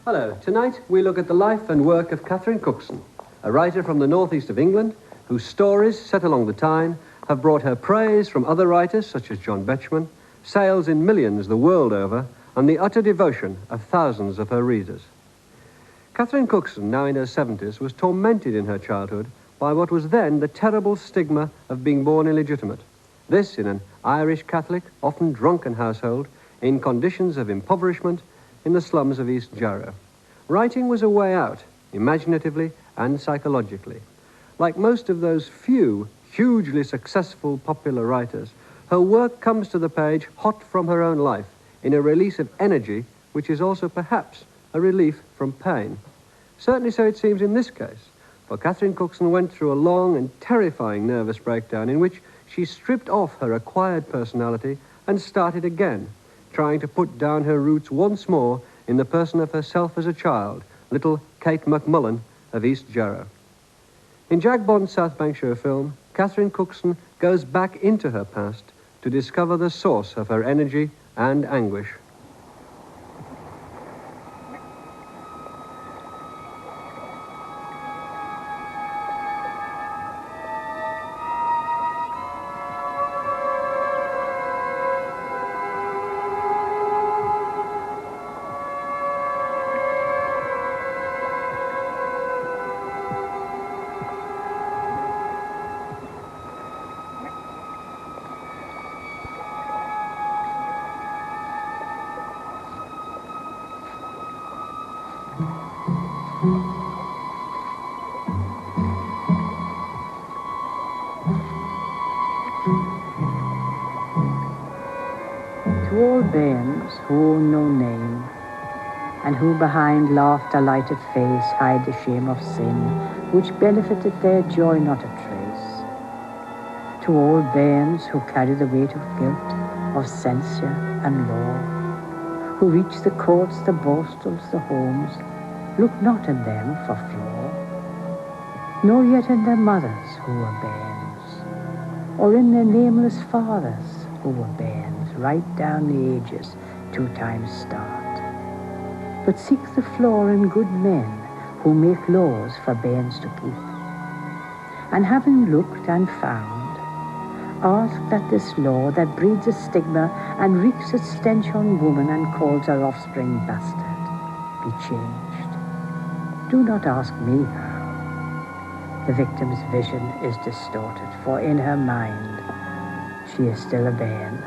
Hello. Tonight we look at the life and work of Catherine Cookson, a writer from the northeast of England whose stories, set along the Tyne, have brought her praise from other writers such as John Betjeman, sales in millions the world over, and the utter devotion of thousands of her readers. Catherine Cookson, now in her 70s, was tormented in her childhood by what was then the terrible stigma of being born illegitimate. This in an Irish Catholic, often drunken household, in conditions of impoverishment in the slums of East Jarrow. Writing was a way out, imaginatively and psychologically. Like most of those few hugely successful popular writers, her work comes to the page hot from her own life, in a release of energy which is also perhaps a relief from pain. Certainly so it seems in this case, for Catherine Cookson went through a long and terrifying nervous breakdown in which she stripped off her acquired personality and started again, trying to put down her roots once more in the person of herself as a child, little Kate McMullen of East Jarrow. In Jack Bond's South Bank Show film, Catherine Cookson goes back into her past to discover the source of her energy and anguish. To all bairns who own no name, and who behind laughter-lighted face hide the shame of sin, which benefited their joy not a trace. To all bairns who carry the weight of guilt, of censure and law, who reach the courts, the borstalls, the homes, look not in them for flaw, nor yet in their mothers who were bairns, or in their nameless fathers who were bairns, right down the ages to time's start. But seek the flaw in good men who make laws for bairns to keep. And having looked and found, ask that this law that breeds a stigma and wreaks its stench on woman and calls her offspring bastard, be changed. Do not ask me how. The victim's vision is distorted, for in her mind she is still a bairn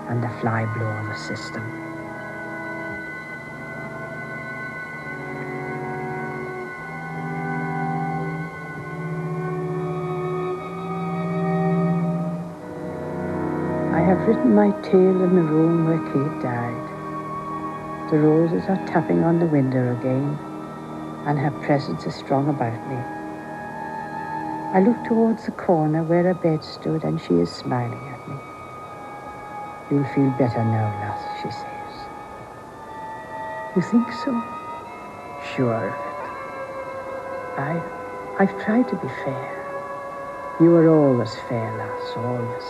and the fly blow of the system. I have written my tale in the room where Kate died. The roses are tapping on the window again, and her presence is strong about me. I look towards the corner where her bed stood, and she is smiling at me. You'll feel better now, lass, she says. You think so? Sure of it. I've tried to be fair. You were always fair, lass, always.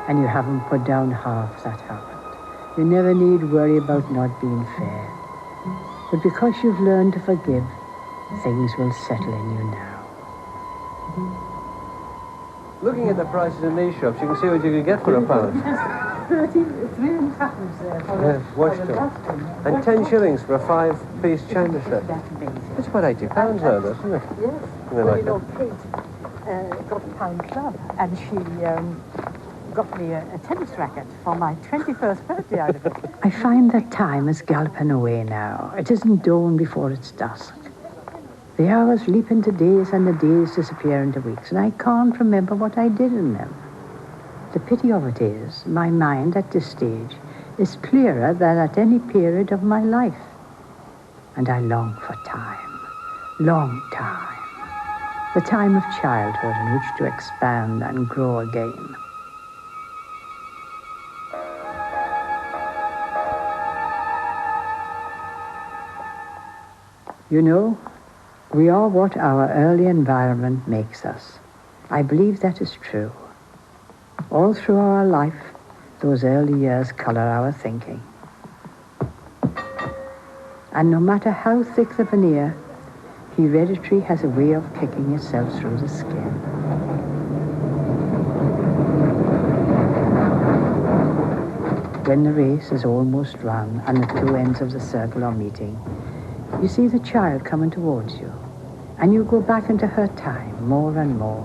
And you haven't put down half that happened. You never need worry about not being fair. But because you've learned to forgive, things will settle in you now. Looking at the prices in these shops, you can see what you can get for £1. 3 pounds there for Yes, washed them. And 10 shillings for a 5-piece chamber set. It's about £80 now, isn't it? Yes. Well, you know, Kate got a pound club, and she got me a tennis racket for my 21st birthday out of it. I find that time is galloping away now. It isn't dawn before it's dusk. The hours leap into days, and the days disappear into weeks, and I can't remember what I did in them. The pity of it is, my mind at this stage is clearer than at any period of my life. And I long for time, long time, the time of childhood in which to expand and grow again. You know, we are what our early environment makes us. I believe that is true. All through our life, those early years color our thinking. And no matter how thick the veneer, hereditary has a way of kicking itself through the skin. When the race is almost run and the two ends of the circle are meeting, you see the child coming towards you, and you go back into her time more and more.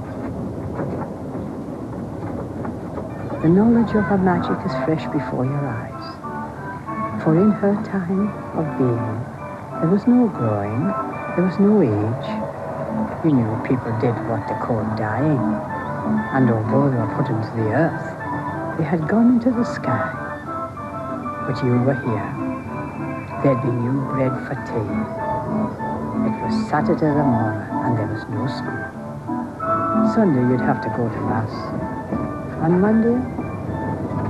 The knowledge of her magic is fresh before your eyes, for in her time of being, there was no growing, there was no age. You knew people did what they called dying, and although they were put into the earth, they had gone into the sky. But you were here. There'd be new bread for tea. It was Saturday the morning, and there was no school. Sunday you'd have to go to Mass. On Monday?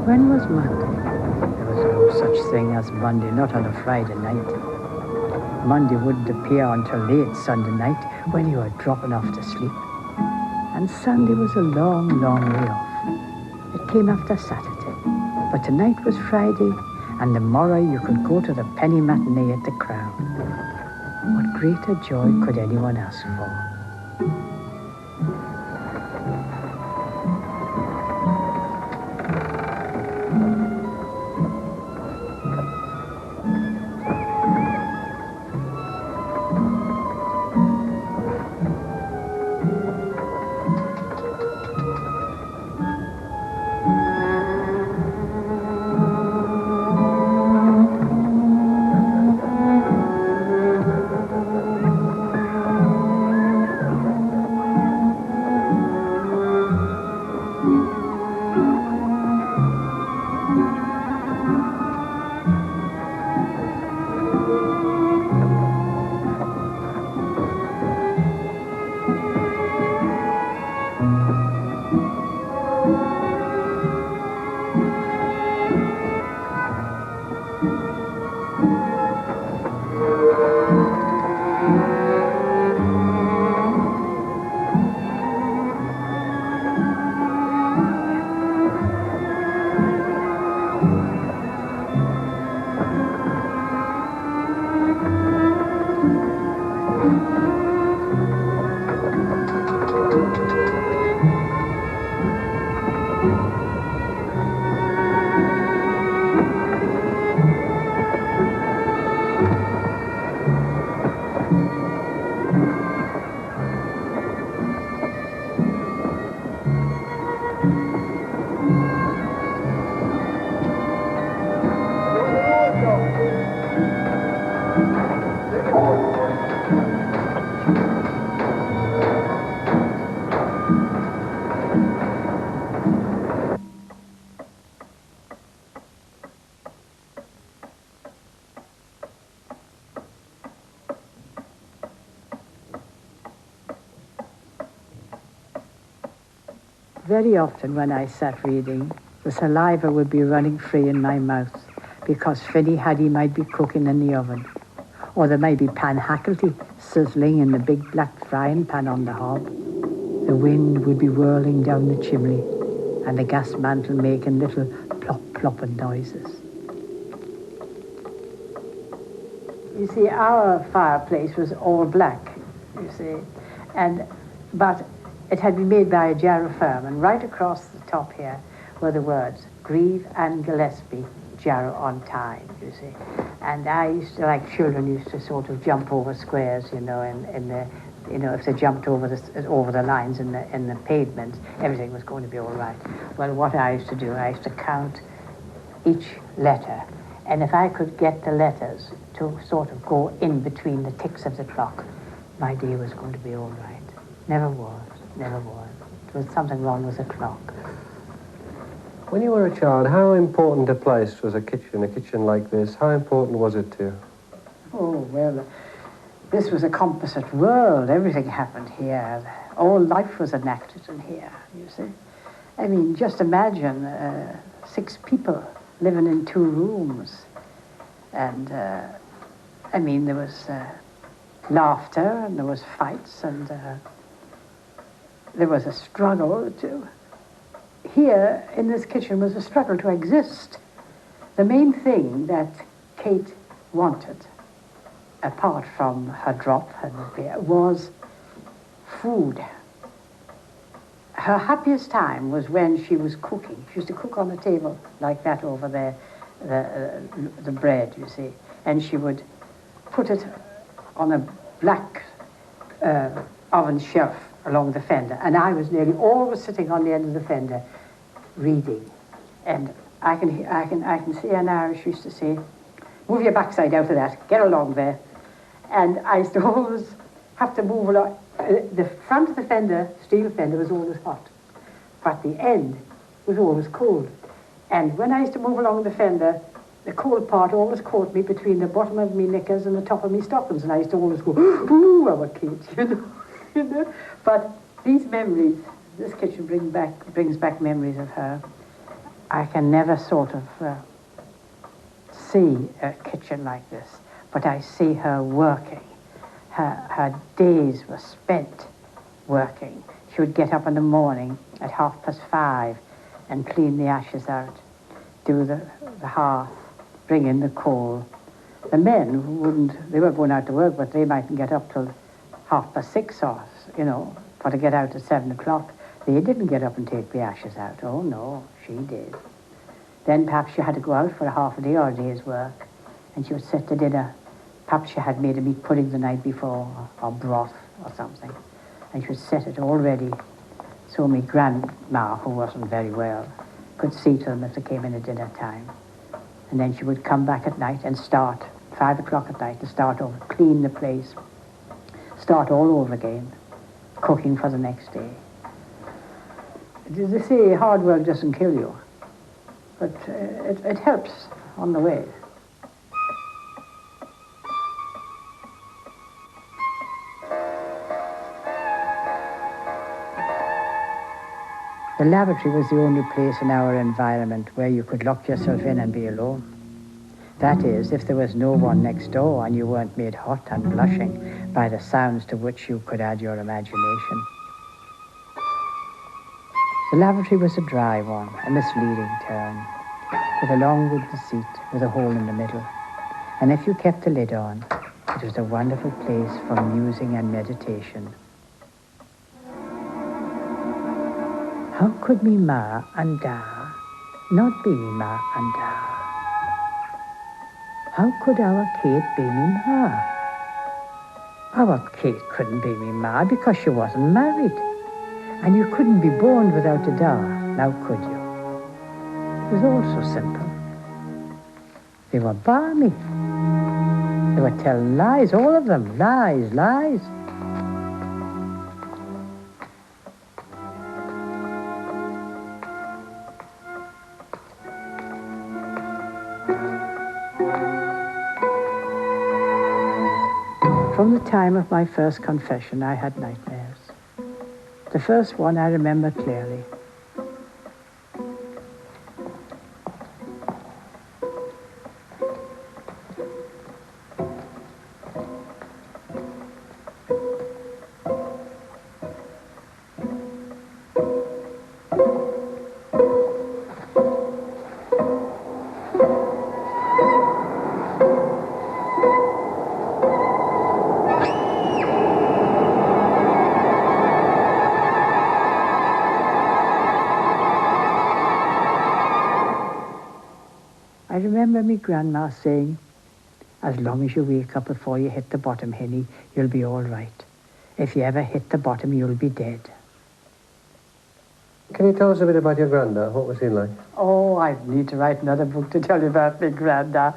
When was Monday? There was no such thing as Monday, not on a Friday night. Monday wouldn't appear until late Sunday night when you were dropping off to sleep. And Sunday was a long, long way off. It came after Saturday. But tonight was Friday, and tomorrow you could go to the penny matinee at the Crown. What greater joy could anyone ask for? Very often when I sat reading, the saliva would be running free in my mouth because Finny Haddy might be cooking in the oven, or there might be pan hackelty sizzling in the big black frying pan on the hob. The wind would be whirling down the chimney and the gas mantle making little plop-plopping noises. You see, our fireplace was all black, you see, but it had been made by a Jarrow firm, and right across the top here were the words, Grieve and Gillespie, Jarrow on time, you see. And I used to, like children, used to sort of jump over squares, you know, in the, you know, if they jumped over the lines in the pavement, everything was going to be all right. Well, what I used to do, I used to count each letter, and if I could get the letters to sort of go in between the ticks of the clock, my day was going to be all right. Never was. Never was. There was something wrong with the clock. When you were a child, how important a place was a kitchen like this? How important was it to you? Oh, well, this was a composite world. Everything happened here. All life was enacted in here, you see. I mean, just imagine 6 people living in 2 rooms. And, I mean, there was laughter, and there was fights, and there was a struggle to... Here, in this kitchen, was a struggle to exist. The main thing that Kate wanted apart from her drop and the beer, was food. Her happiest time was when she was cooking. She used to cook on the table like that over there, the bread, you see, and she would put it on a black oven shelf along the fender, and I was nearly always sitting on the end of the fender reading. And I can see her now. She used to say, "Move your backside out of that, get along there." And I used to always have to move along. The front of the fender, steel fender, was always hot, but the end was always cold. And when I used to move along the fender, the cold part always caught me between the bottom of me knickers and the top of me stockings, and I used to always go, "Ooh, I'm a kid," you know. But these memories, this kitchen brings back memories of her. I can never sort of see a kitchen like this, but I see her working. Her days were spent working. She would get up in the morning at 5:30 and clean the ashes out, do the hearth, bring in the coal. The men they were going out to work, but they mightn't get up till 6:30 or, for to get out at 7 o'clock. They didn't get up and take the ashes out. Oh no, she did. Then perhaps she had to go out for a half a day or a day's work, and she would set the dinner. Perhaps she had made a meat pudding the night before, or broth or something, and she would set it all ready. So my grandma, who wasn't very well, could see to them if they came in at dinner time. And then she would come back at night and start, 5 o'clock at night, and start over, clean the place, start all over again, cooking for the next day. They say hard work doesn't kill you, but it helps on the way. The lavatory was the only place in our environment where you could lock yourself in and be alone. That is, if there was no one next door and you weren't made hot and blushing by the sounds to which you could add your imagination. The lavatory was a dry one, a misleading term, with a long wooden seat with a hole in the middle. And if you kept the lid on, it was a wonderful place for musing and meditation. How could me ma and da not be me ma and da? How could our Kate be me ma? Our Kate couldn't be me ma because she wasn't married. And you couldn't be born without a da, now could you? It was all so simple. They were balmy. They were telling lies, all of them, lies, lies. From the time of my first confession, I had nightmares. The first one I remember clearly. I remember me grandma saying, "As long as you wake up before you hit the bottom, Henny, you'll be all right. If you ever hit the bottom, you'll be dead." Can you tell us a bit about your granddad? What was he like? Oh, I need to write another book to tell you about my granddad.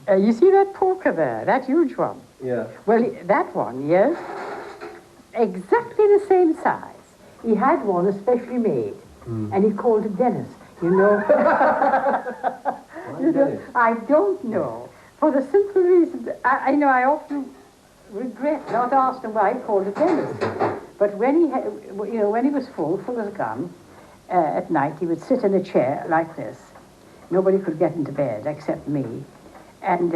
You see that poker there, that huge one? Yeah. Well, that one, yes, exactly the same size. He had one especially made, and he called it Dennis, you know. I don't know. For the simple reason, that I often regret not asking why he called it Dennis. But when he was full as a gun, at night he would sit in a chair like this. Nobody could get into bed except me. And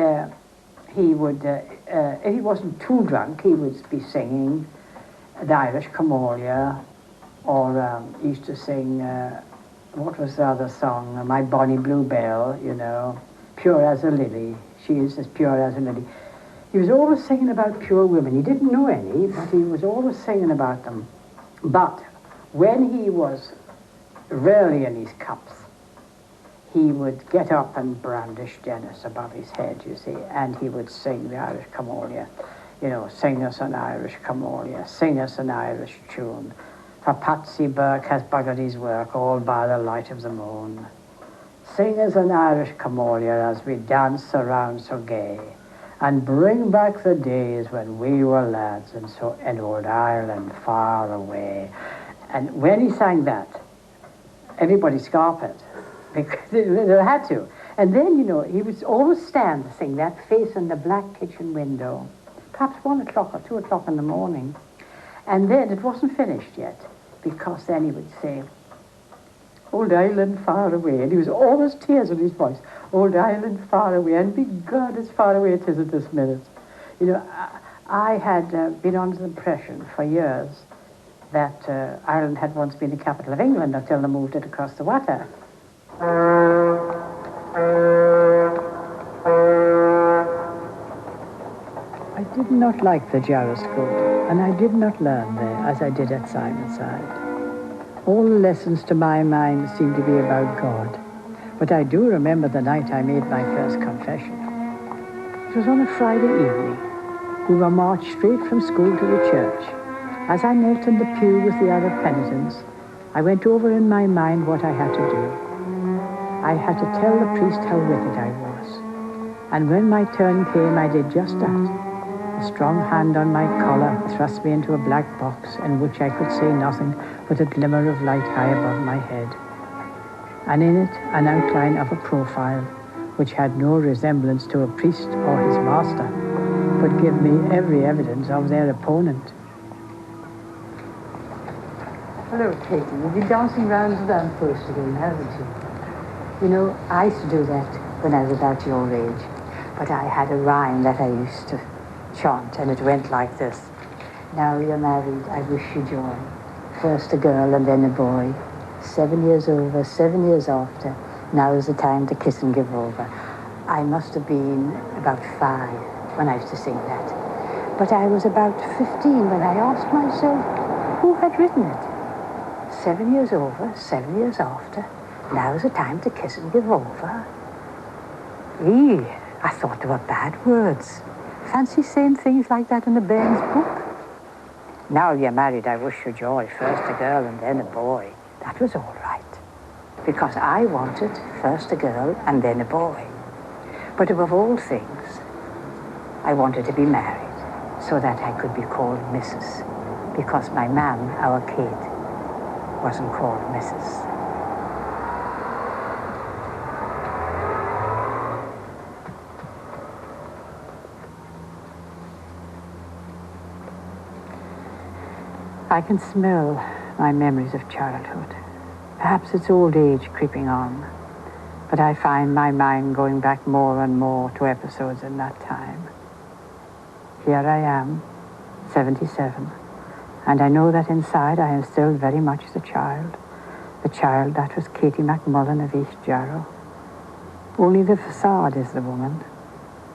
he would, if he wasn't too drunk, he would be singing the Irish Camolia, or he used to sing, what was the other song? My Bonnie Bluebell, pure as a lily. She is as pure as a lily. He was always singing about pure women. He didn't know any, but he was always singing about them. But when he was really in his cups, he would get up and brandish Dennis above his head, you see, and he would sing the Irish Camolia. You know, sing us an Irish Camolia, sing us an Irish tune. For Patsy Burke has buggered his work all by the light of the moon. Sing us an Irish Camolia as we dance around so gay, and bring back the days when we were lads and so in old Ireland far away. And when he sang that, everybody scarpered, because they had to. And then, you know, he would always stand to sing that, facing the black kitchen window, perhaps 1 o'clock or 2 o'clock in the morning. And then it wasn't finished yet, because then he would say, Old Ireland far away, and he was always tears in his voice. Old Ireland far away, and be God, as far away it is at this minute. You know, I had been under the impression for years that Ireland had once been the capital of England until they moved it across the water. I did not like the gyroscope, and I did not learn there as I did at Simonside. All the lessons to my mind seemed to be about God. But I do remember the night I made my first confession. It was on a Friday evening. We were marched straight from school to the church. As I knelt in the pew with the other penitents, I went over in my mind what I had to do. I had to tell the priest how wicked I was. And when my turn came, I did just that. A strong hand on my collar thrust me into a black box in which I could see nothing but a glimmer of light high above my head. And in it, an outline of a profile which had no resemblance to a priest or his master, but gave me every evidence of their opponent. Hello, Katie. You've been dancing round the lamppost again, haven't you? You know, I used to do that when I was about your age, but I had a rhyme that I used to chant, and it went like this. Now you're married, I wish you joy. First a girl and then a boy. 7 years over, 7 years after. Now is the time to kiss and give over. I must have been about 5 when I used to sing that. But I was about 15 when I asked myself, who had written it? 7 years over, 7 years after. Now is the time to kiss and give over. I thought they were bad words. Fancy saying things like that in the Bairn's book. Now you're married, I wish you joy. First a girl and then a boy. That was all right. Because I wanted first a girl and then a boy. But above all things, I wanted to be married so that I could be called Mrs. Because my man, our Kate, wasn't called Mrs. I can smell my memories of childhood. Perhaps it's old age creeping on, but I find my mind going back more and more to episodes in that time. Here I am, 77, and I know that inside I am still very much the child that was Katie McMullen of East Jarrow. Only the facade is the woman,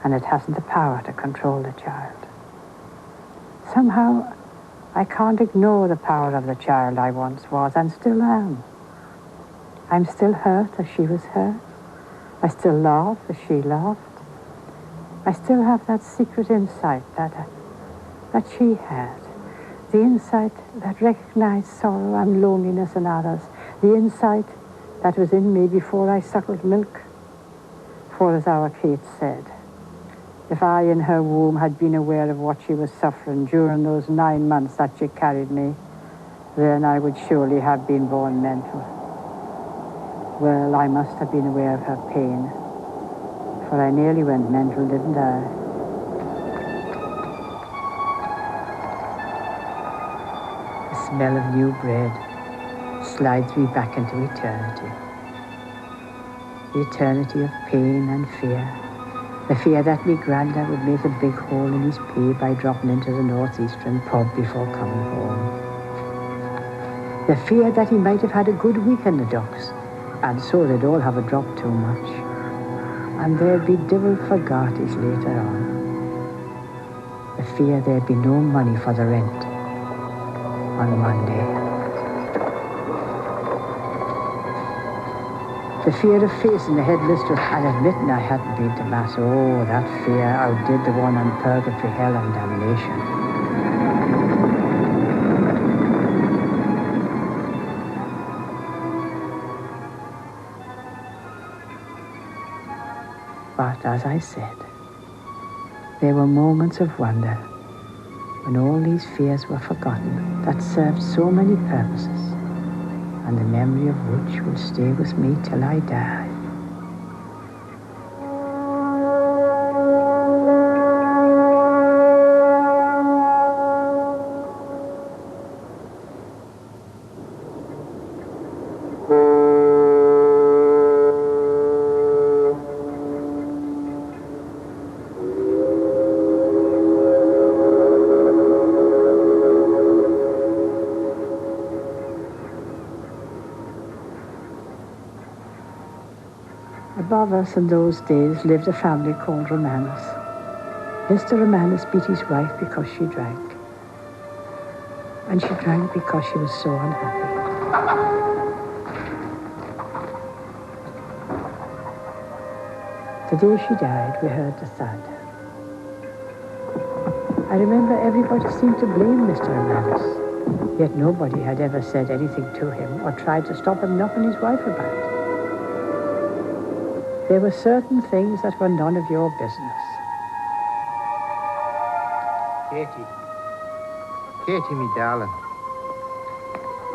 and it hasn't the power to control the child. Somehow, I can't ignore the power of the child I once was and still am. I'm still hurt as she was hurt. I still laugh as she laughed. I still have that secret insight that she had. The insight that recognized sorrow and loneliness in others. The insight that was in me before I suckled milk. For as our Kate said, if I in her womb had been aware of what she was suffering during those 9 months that she carried me, then I would surely have been born mental. Well, I must have been aware of her pain, for I nearly went mental, didn't I? The smell of new bread slides me back into eternity. The eternity of pain and fear. The fear that me granda would make a big hole in his pay by dropping into the northeastern pub before coming home. The fear that he might have had a good week in the docks, and so they'd all have a drop too much. And there'd be devil forgoties later on. fear there'd be no money for the rent on Monday. The fear of facing the head mistress and admitting I hadn't been to Mass, oh, that fear outdid the one on purgatory, hell and damnation. But as I said, there were moments of wonder when all these fears were forgotten that served so many purposes, and the memory of which will stay with me till I die. Above us in those days lived a family called Romanus. Mr. Romanus beat his wife because she drank. And she drank because she was so unhappy. The day she died, we heard the thud. I remember everybody seemed to blame Mr. Romanus, yet nobody had ever said anything to him or tried to stop him knocking his wife about. There were certain things that were none of your business. Katie, me darling.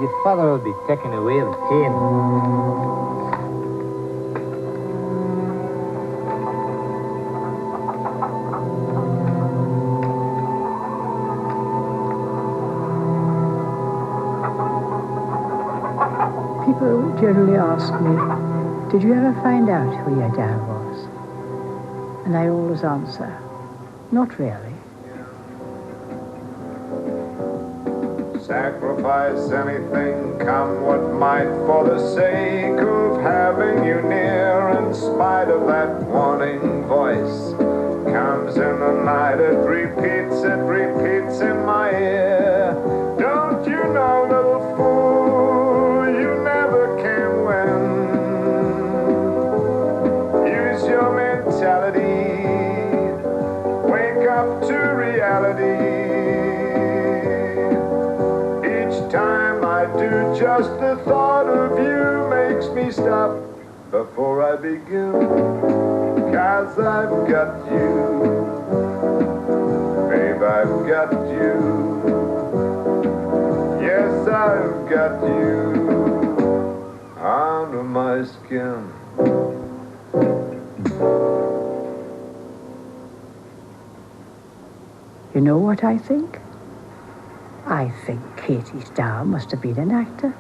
Your father will be taken away with pain. People generally ask me, did you ever find out who your dad was? And I always answer, not really. Sacrifice anything, come what might, for the sake of having you near. In spite of that warning voice, comes in the night, it repeats in my ear. Don't you know, little fool, you never can win. Use your mentality, wake up to reality. Time I do, just the thought of you makes me stop before I begin. 'Cause I've got you, babe, I've got you. Yes, I've got you under my skin. You know what I think? I think Katie's dad must have been an actor.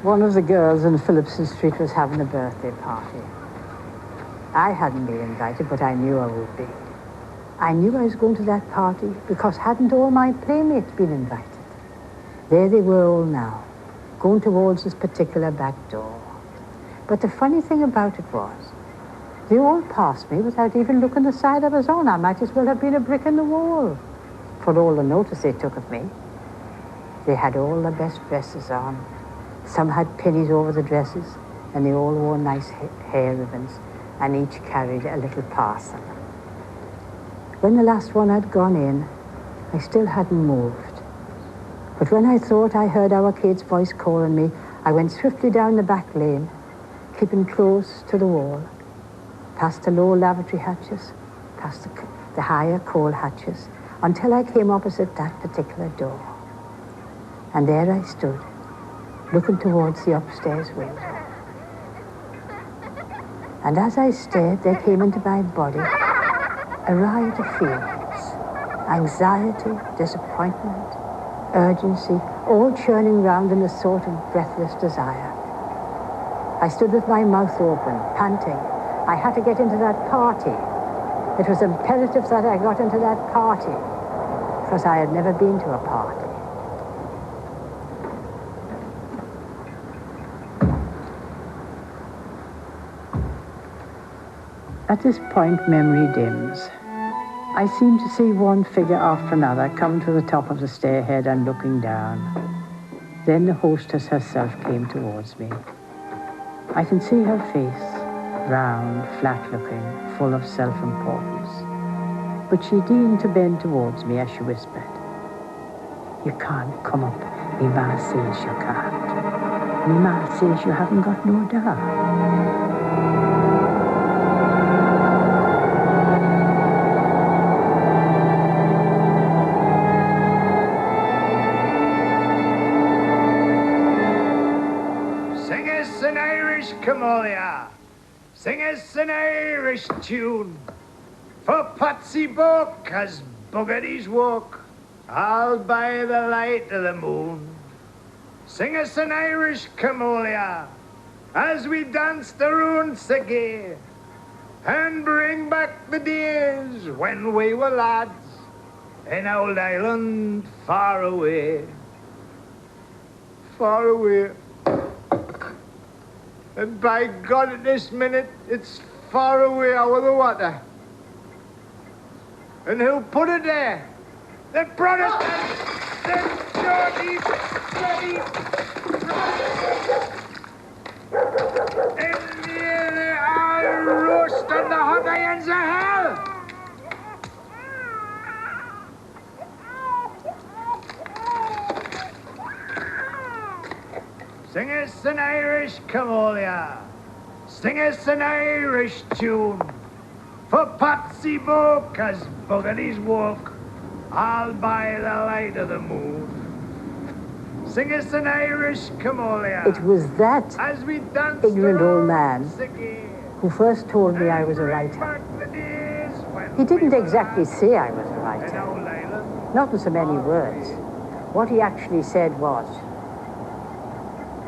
One of the girls in Phillipson Street was having a birthday party. I hadn't been invited, but I knew I would be. I knew I was going to that party because hadn't all my playmates been invited? There they were all now, going towards this particular back door. But the funny thing about it was, they all passed me without even looking the side I was on. I might as well have been a brick in the wall, for all the notice they took of me. They had all the best dresses on. Some had pennies over the dresses, and they all wore nice hair ribbons, and each carried a little parcel. When the last one had gone in, I still hadn't moved. But when I thought I heard our Kate's voice calling me, I went swiftly down the back lane, keeping close to the wall, past the low lavatory hatches, past the higher coal hatches, until I came opposite that particular door. And there I stood, looking towards the upstairs window. And as I stared, there came into my body a riot of feelings: anxiety, disappointment, urgency, all churning round in a sort of breathless desire. I stood with my mouth open, panting. I had to get into that party. It was imperative that I got into that party, because I had never been to a party. At this point, memory dims. I seem to see one figure after another come to the top of the stairhead and looking down. Then the hostess herself came towards me. I can see her face, round, flat-looking, full of self-importance. But she deigned to bend towards me as she whispered, "You can't come up. Me ma says you can't. Me ma says you haven't got no dollar." Come all ya, sing us an Irish tune for Patsy Boak as Buggety's walk all by the light of the moon. Sing us an Irish camolia as we dance the runes gay and bring back the days when we were lads in old Ireland far away, far away. And by God, at this minute, it's far away out of the water. And who put it there? The Protestants! The dirty, bloody Protestants! And here they are, roast on the hot irons of hell! Sing us an Irish camolia, sing us an Irish tune, for Patsy Boak as Buggety's walk, all by the light of the moon. Sing us an Irish camolia. It was that as we dance ignorant old man who first told me I was a writer. He didn't exactly say I was a writer, not in so many words. What he actually said was,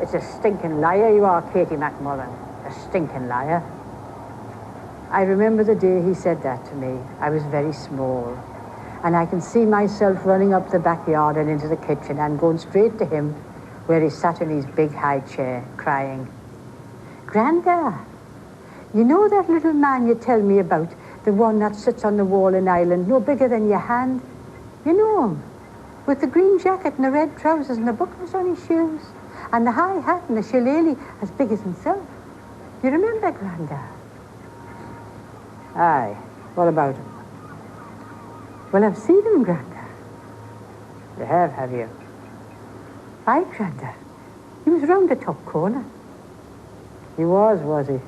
"It's a stinking liar you are, Katie McMullen. A stinking liar." I remember the day he said that to me. I was very small. And I can see myself running up the backyard and into the kitchen and going straight to him where he sat in his big high chair, crying, "Granda, you know that little man you tell me about, the one that sits on the wall in Ireland, no bigger than your hand? You know him, with the green jacket and the red trousers and the buckles on his shoes, and the high hat and the shillelagh as big as himself. You remember, Granda?" "Aye, what about him?" "Well, I've seen him, Granda." "You have you?" "Aye, Granda. He was round the top corner." "He was he?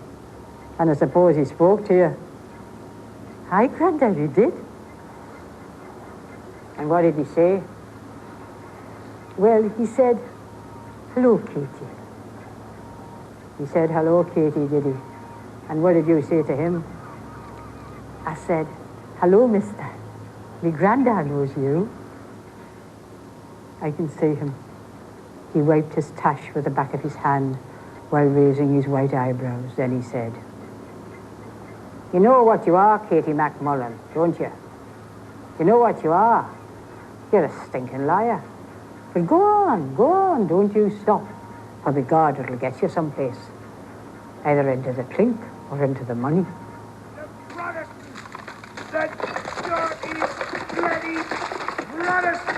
And I suppose he spoke to you?" "Aye, Granda, he did." "And what did he say?" "Well, he said, 'Hello, Katie.'" He said, "Hello, Katie, did he? And what did you say to him?" "I said, 'Hello, mister. Me grandad knows you.'" I can see him. He wiped his tash with the back of his hand while raising his white eyebrows. Then he said, "You know what you are, Katie McMullen, don't you? You know what you are. You're a stinking liar. But go on, don't you stop. For by God, it'll get you someplace. Either into the drink or into the money." The Protestants! The dirty, bloody Protestants!